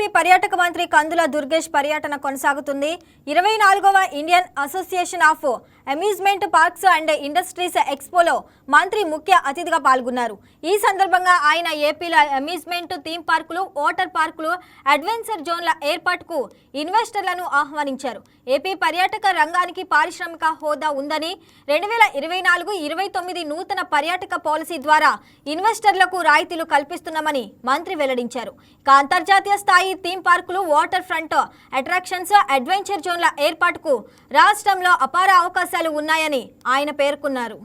AP పర్యాటక మంత్రి కందుల దుర్గేష్ పర్యటన కొనసాగుతుంది. 24వ Indian association of amusement parks and industries ఎక్స్పోలో మంత్రి ముఖ్య అతిథిగా పాల్గొన్నారు. ఈ సందర్భంగా ఆయన ఏపీలో అమ్యూజ్మెంట్ థీమ్ పార్కులు, వాటర్ పార్కులు, అడ్వెంచర్ జోన్ల ఏర్పాటుకు ఇన్వెస్టర్లను ఆహ్వానించారు. ఏపీ పర్యాటక రంగానికి పారిశ్రామిక హోదా ఉందని 2024-29 నూతన పర్యాటక పాలసీ ద్వారా ఇన్వెస్టర్లకు రాయితీలు కల్పిస్తున్నామని మంత్రి వెల్లడించారు. అంతర్జాతీయ స్థాయి థీమ్ పార్కులు, వాటర్ ఫ్రంట్ అట్రాక్షన్స్, అడ్వెంచర్ జోన్ల ఏర్పాటుకు రాష్ట్రంలో అపార అవకాశాలు ఉన్నాయని ఆయన పేర్కొన్నారు.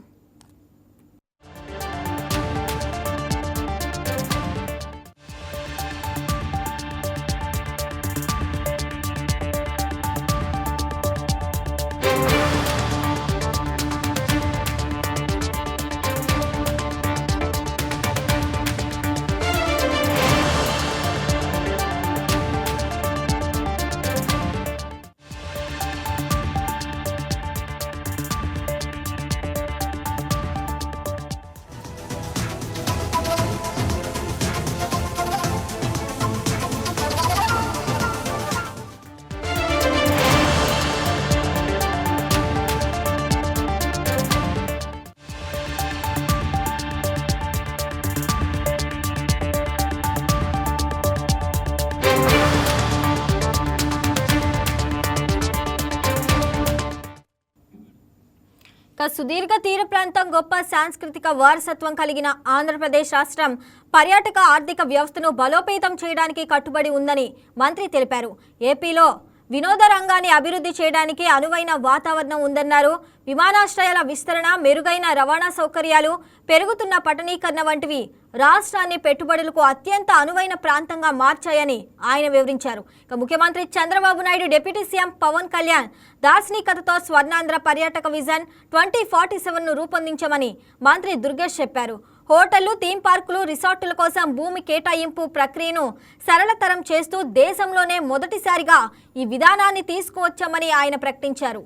సుదీర్ఘ తీర ప్రాంతం, గొప్ప సాంస్కృతిక వారసత్వం కలిగిన ఆంధ్రప్రదేశ్ రాష్ట్రం పర్యాటక ఆర్థిక వ్యవస్థను బలోపేతం చేయడానికి కట్టుబడి ఉందని మంత్రి తెలిపారు. ఏపీలో వినోద రంగాన్ని అభివృద్ధి చేయడానికి అనువైన వాతావరణం ఉందన్నారు. విమానాశ్రయాల విస్తరణ, మెరుగైన రవాణా సౌకర్యాలు, పెరుగుతున్న పట్టణీకరణ వంటివి రాష్ట్రాన్ని పెట్టుబడులకు అత్యంత అనువైన ప్రాంతంగా మార్చాయని ఆయన వివరించారు. ముఖ్యమంత్రి చంద్రబాబు నాయుడు, డిప్యూటీ సీఎం పవన్ కళ్యాణ్ దార్శనికతతో స్వర్ణాంధ్ర పర్యాటక విజన్ 2047ను రూపొందించామని మంత్రి దుర్గేష్ చెప్పారు. హోటళ్లు, థీమ్ పార్కులు, రిసార్టుల కోసం భూమి కేటాయింపు ప్రక్రియను సరళతరం చేస్తూ దేశంలోనే మొదటిసారిగా ఈ విధానాన్ని తీసుకువచ్చామని ఆయన ప్రకటించారు.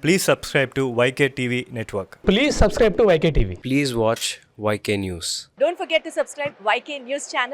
Please subscribe to YK TV Network. Please subscribe to YK TV. Please watch YK News. Don't forget to subscribe YK News channel.